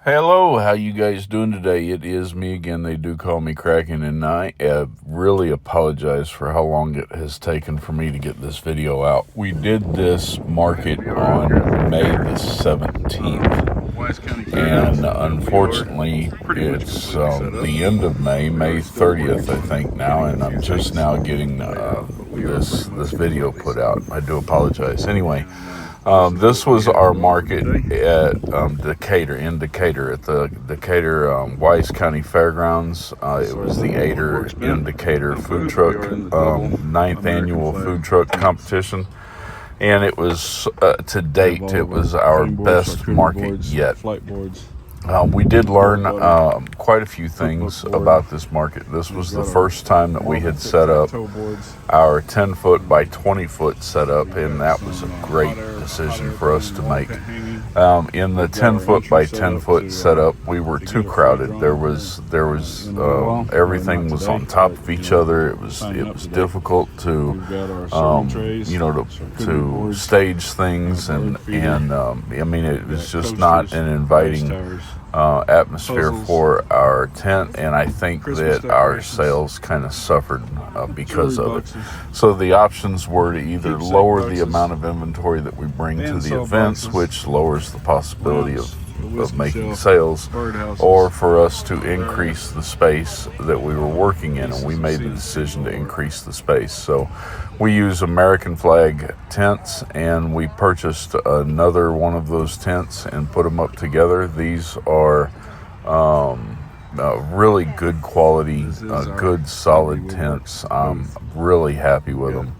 Hello, how you guys doing today? It is me again. They do call me Kraken, and I really apologize for how long it has taken for me to get this video out. We did this market on May the 17th, and unfortunately, it's the end of May 30th, I think now, and I'm just now getting this video put out. I do apologize. Anyway. This was our market at Decatur, at the Decatur Wise County Fairgrounds. It was the Ader in Decatur food truck, ninth annual food truck competition. And it was, to date, it was our best market yet. We did learn quite a few things about this market. This was the first time that we had set up our 10-foot by 20-foot setup, and that was a great decision for us to make. In the 10-foot by 10-foot setup, we were too crowded. There was everything was on top of each other. It was difficult to to stage things, and I mean, it was just not an inviting atmosphere for our tent, and I think that our sales kind of suffered because of it. So the options were to either lower the amount of inventory that we bring to the events, which lowers the possibility of making sales, or for us to increase the space that we were working in, and we made the decision to increase the space. So we use American flag tents, and we purchased another one of those tents and put them up together. These are really good quality, good solid tents. I'm really happy with them.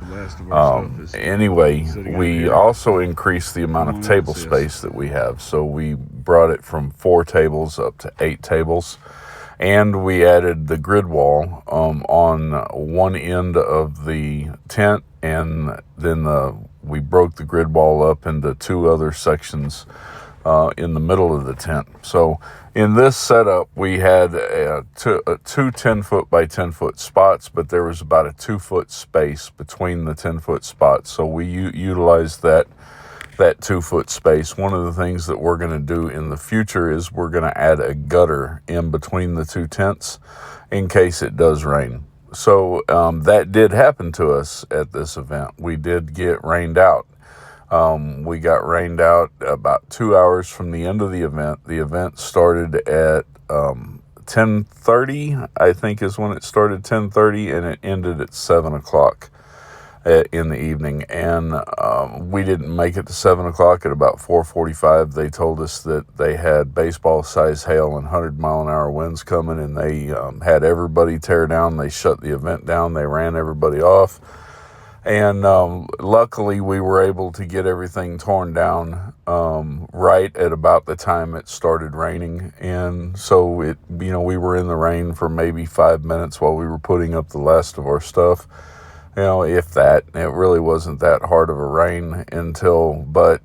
Anyway, we also increased the amount of table space that we have. So we brought it from 4 tables up to 8 tables. And we added the grid wall on one end of the tent, and then we broke the grid wall up into 2 other sections in the middle of the tent. So in this setup, we had two 10-foot by 10-foot spots, but there was about a 2-foot space between the 10-foot spots. So we utilized that 2-foot space. One of the things that we're going to do in the future is we're going to add a gutter in between the 2 tents in case it does rain. So that did happen to us at this event. We did get rained out. We got rained out about 2 hours from the end of the event. The event started at 10:30, I think is when it started, 10:30, and it ended at 7 o'clock in the evening. And we didn't make it to 7 o'clock. At about 4:45, they told us that they had baseball-sized hail and 100-mile-an-hour winds coming, and they had everybody tear down. They shut the event down. They ran everybody off. And luckily, we were able to get everything torn down right at about the time it started raining. And so we were in the rain for maybe 5 minutes while we were putting up the last of our stuff. If that, it really wasn't that hard of a rain but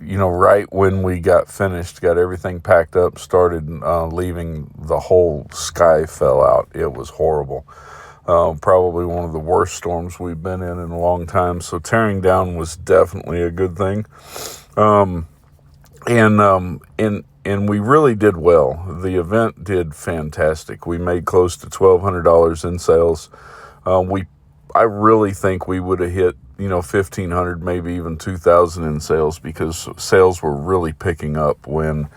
right when we got finished, got everything packed up, started leaving, the whole sky fell out. It was horrible. Probably one of the worst storms we've been in a long time. So tearing down was definitely a good thing. And we really did well. The event did fantastic. We made close to $1,200 in sales. I really think we would have hit, 1,500, maybe even 2,000 in sales, because sales were really picking up when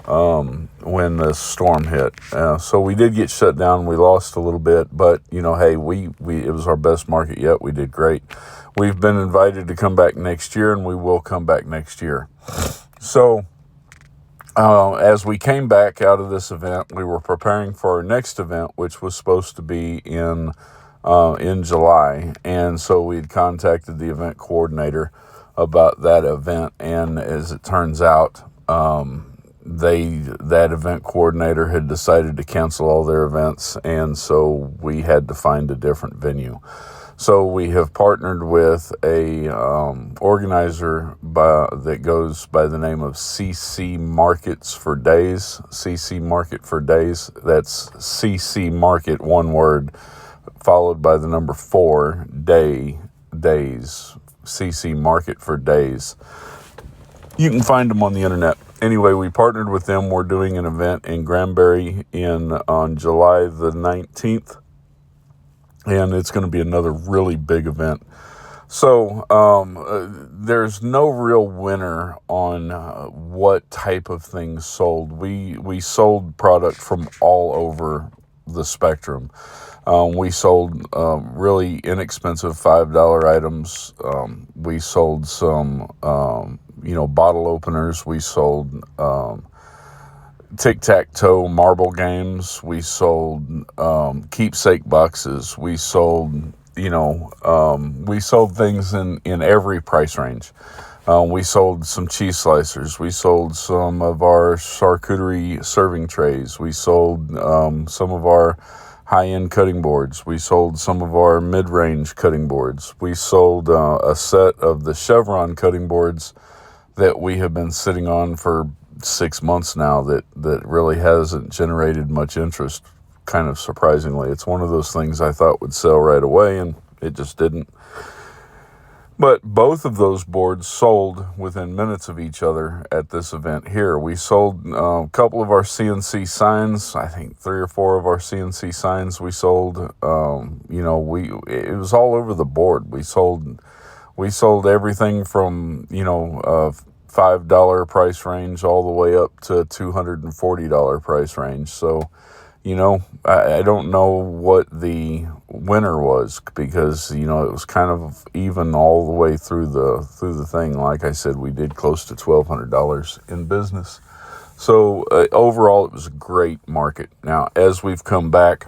the storm hit. So we did get shut down. We lost a little bit, but hey, it was our best market yet. We did great. We've been invited to come back next year, and we will come back next year. So as we came back out of this event, we were preparing for our next event, which was supposed to be in July. And so we had contacted the event coordinator about that event. And as it turns out, that event coordinator had decided to cancel all their events. And so we had to find a different venue. So we have partnered with a organizer that goes by the name of CC Markets for Days. CC Market for Days. That's CC Market, one word, followed by the number 4, days. CC Market for Days. You can find them on the internet. Anyway, we partnered with them. We're doing an event in Granbury on July the 19th, and it's going to be another really big event. So there's no real winner on what type of things sold. We sold product from all over the spectrum. We sold really inexpensive $5 items. We sold some bottle openers. We sold tic-tac-toe marble games. We sold keepsake boxes. We sold we sold things in every price range. We sold some cheese slicers. We sold some of our charcuterie serving trays. We sold some of our high-end cutting boards. We sold some of our mid-range cutting boards. We sold a set of the Chevron cutting boards that we have been sitting on for 6 months now that really hasn't generated much interest. Kind of surprisingly, it's one of those things I thought would sell right away, and it just didn't. But both of those boards sold within minutes of each other at this event here. We sold a couple of our CNC signs. I think 3 or 4 of our CNC signs we sold. It was all over the board. We sold everything from $5 price range all the way up to $240 price range. So, I don't know what the winner was because, it was kind of even all the way through the thing. Like I said, we did close to $1,200 in business. So overall, it was a great market. Now, as we've come back,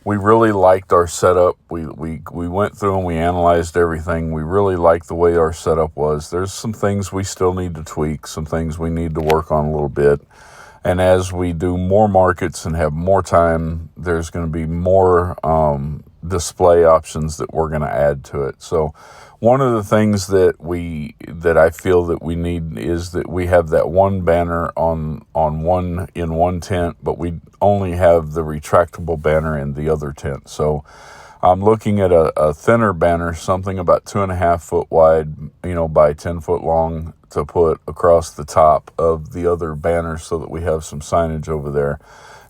we really liked our setup. We went through and we analyzed everything. We really liked the way our setup was. There's some things we still need to tweak, some things we need to work on a little bit. And as we do more markets and have more time, there's going to be more display options that we're going to add to it. So one of the things that I feel that we need is that we have that one banner in one tent, but we only have the retractable banner in the other tent. So I'm looking at a thinner banner, something about 2.5 foot wide, by 10 foot long, to put across the top of the other banner so that we have some signage over there.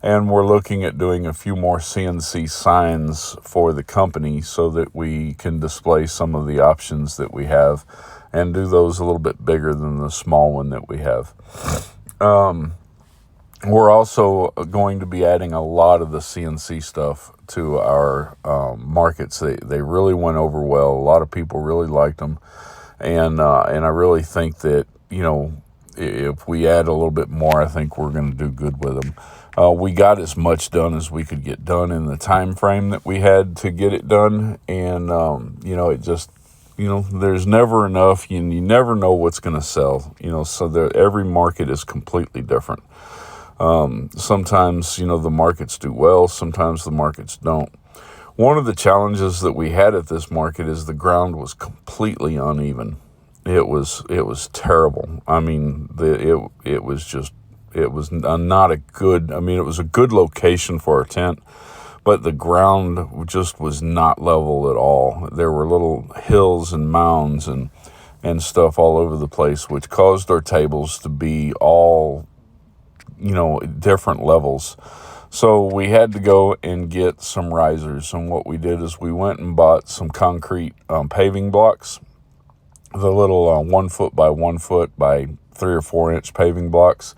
And we're looking at doing a few more CNC signs for the company so that we can display some of the options that we have and do those a little bit bigger than the small one that we have. We're also going to be adding a lot of the CNC stuff to our markets. They really went over well. A lot of people really liked them. And I really think that, if we add a little bit more, I think we're going to do good with them. We got as much done as we could get done in the time frame that we had to get it done. And, it just, there's never enough. You never know what's going to sell, so every market is completely different. Sometimes, the markets do well. Sometimes the markets don't. One of the challenges that we had at this market is the ground was completely uneven. It was terrible. I mean, it was not a good, it was a good location for our tent, but the ground just was not level at all. There were little hills and mounds and stuff all over the place, which caused our tables to be all, different levels. So we had to go and get some risers, and what we did is we went and bought some concrete paving blocks, the little 1 foot by 1 foot by 3 or 4 inch paving blocks,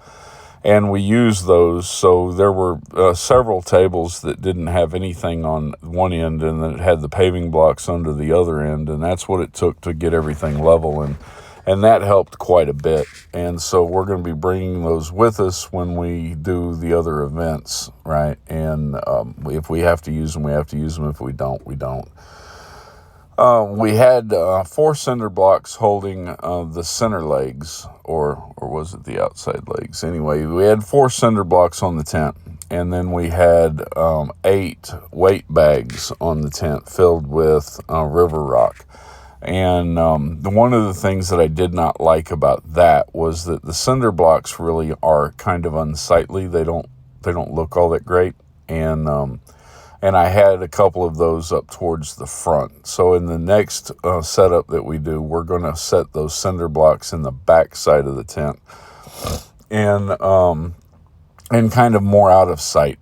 and we used those. So there were several tables that didn't have anything on one end, and then it had the paving blocks under the other end, and that's what it took to get everything level, and that helped quite a bit. And so we're going to be bringing those with us when we do the other events, right? And if we have to use them, we have to use them. If we don't, we don't. We had 4 cinder blocks holding the center legs, or was it the outside legs? Anyway, we had 4 cinder blocks on the tent, and then we had 8 weight bags on the tent filled with river rock. And one of the things that I did not like about that was that the cinder blocks really are kind of unsightly. They don't look all that great, and and I had a couple of those up towards the front. So in the next setup that we do, we're going to set those cinder blocks in the back side of the tent, and kind of more out of sight.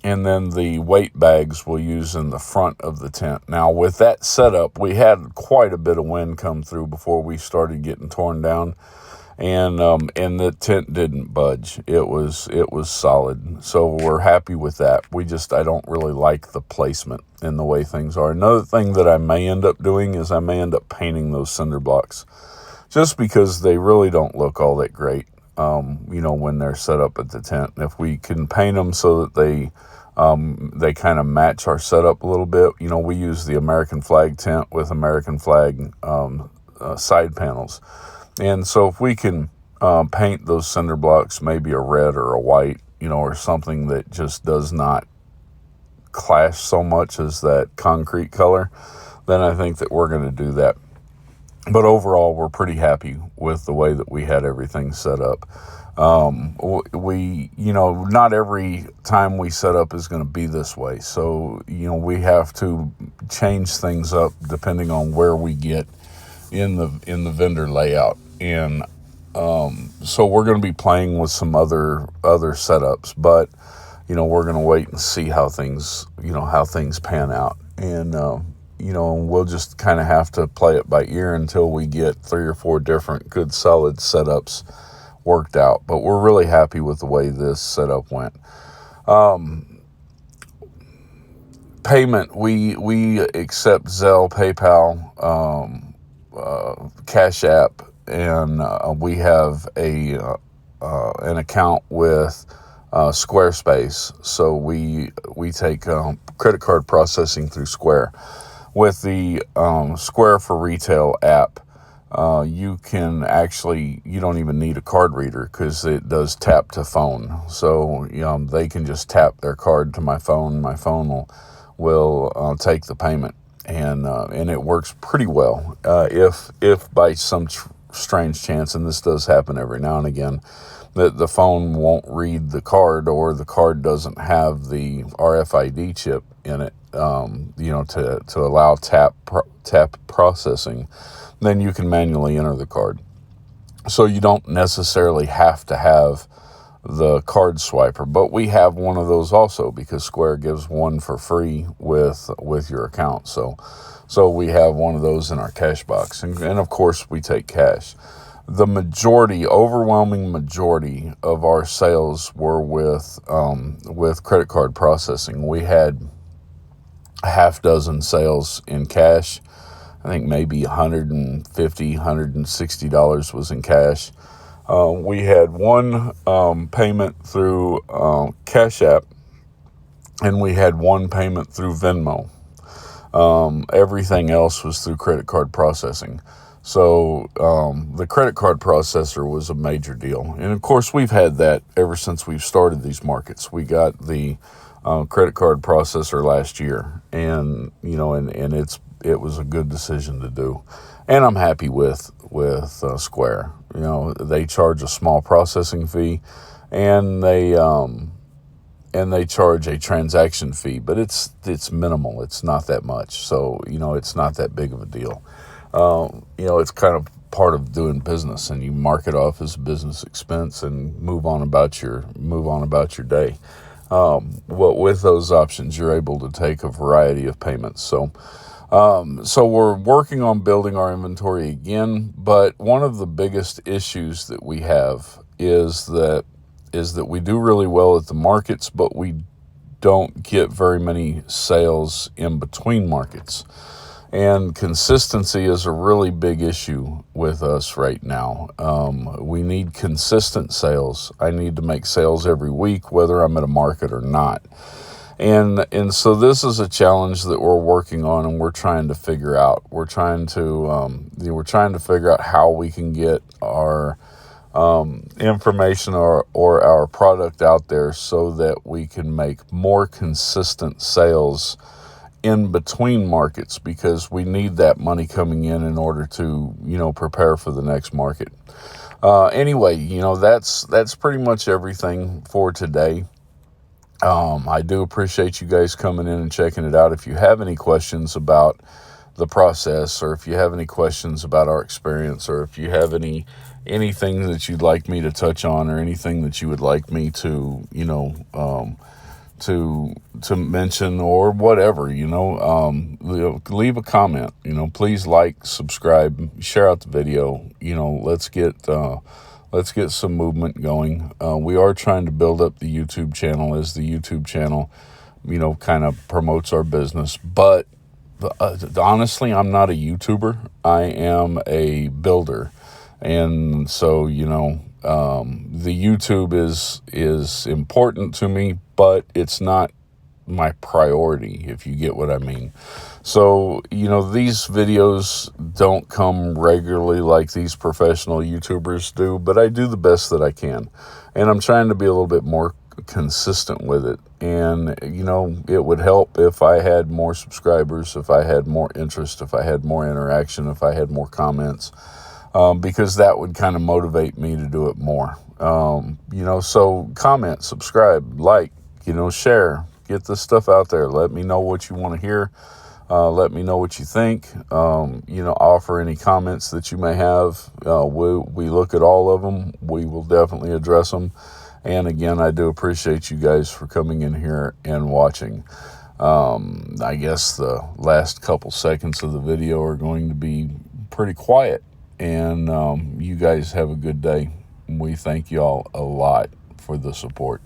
And then the weight bags we'll use in the front of the tent. Now, with that setup, we had quite a bit of wind come through before we started getting torn down, and the tent didn't budge. It was solid. So we're happy with that. I don't really like the placement and the way things are. Another thing that I may end up doing is I may end up painting those cinder blocks, just because they really don't look all that great, when they're set up at the tent. And if we can paint them so that they kind of match our setup a little bit. We use the American flag tent with American flag side panels. And so if we can paint those cinder blocks maybe a red or a white, or something that just does not clash so much as that concrete color, then I think that we're going to do that. But overall, we're pretty happy with the way that we had everything set up. Not every time we set up is going to be this way. So, we have to change things up depending on where we get in the vendor layout. And, so we're going to be playing with some other setups, but, we're going to wait and see how things pan out. And, we'll just kind of have to play it by ear until we get 3 or 4 different good solid setups worked out. But we're really happy with the way this setup went. Payment, we accept Zelle, PayPal, Cash App, and we have an account with Squarespace. So we take credit card processing through Square. With the Square for Retail app, you don't even need a card reader because it does tap to phone. So they can just tap their card to my phone. My phone will take the payment, and it works pretty well. If by some strange chance, and this does happen every now and again, that the phone won't read the card, or the card doesn't have the RFID chip in it, to allow tap processing, then you can manually enter the card. So you don't necessarily have to have the card swiper, but we have one of those also because Square gives one for free with your account. So we have one of those in our cash box, and of course we take cash. The overwhelming majority of our sales were with credit card processing. We had a half dozen sales in cash. I think maybe $150, $160 was in cash. We had one payment through Cash App, and we had one payment through Venmo. Everything else was through credit card processing. So the credit card processor was a major deal. And of course, we've had that ever since we've started these markets. We got the credit card processor last year, and it was a good decision to do. And I'm happy with Square. They charge a small processing fee, and they charge a transaction fee, but it's minimal. It's not that much. So, it's not that big of a deal. It's kind of part of doing business, and you mark it off as a business expense and move on about your day. With those options, you're able to take a variety of payments. So we're working on building our inventory again, but one of the biggest issues that we have is that we do really well at the markets, but we don't get very many sales in between markets. And consistency is a really big issue with us right now. We need consistent sales. I need to make sales every week, whether I'm at a market or not. And so this is a challenge that we're working on, and we're trying to figure out. We're trying to figure out how we can get our information or our product out there so that we can make more consistent sales in between markets, because we need that money coming in order to, prepare for the next market. Anyway, that's pretty much everything for today. I do appreciate you guys coming in and checking it out. If you have any questions about the process, or if you have any questions about our experience, or if you have anything that you'd like me to touch on, or anything that you would like me to, to mention, or whatever, leave a comment. Please like, subscribe, share out the video. Let's get some movement going. We are trying to build up the YouTube channel, as the YouTube channel, kind of promotes our business. But honestly, I'm not a YouTuber. I am a builder. And so, the YouTube is important to me, but it's not my priority, if you get what I mean. So, these videos don't come regularly like these professional YouTubers do, but I do the best that I can. And I'm trying to be a little bit more consistent with it. And, it would help if I had more subscribers, if I had more interest, if I had more interaction, if I had more comments, because that would kind of motivate me to do it more. So comment, subscribe, like, share, get this stuff out there. Let me know what you want to hear. Let me know what you think. Offer any comments that you may have. We look at all of them. We will definitely address them. And again, I do appreciate you guys for coming in here and watching. I guess the last couple seconds of the video are going to be pretty quiet. And you guys have a good day. We thank y'all a lot for the support.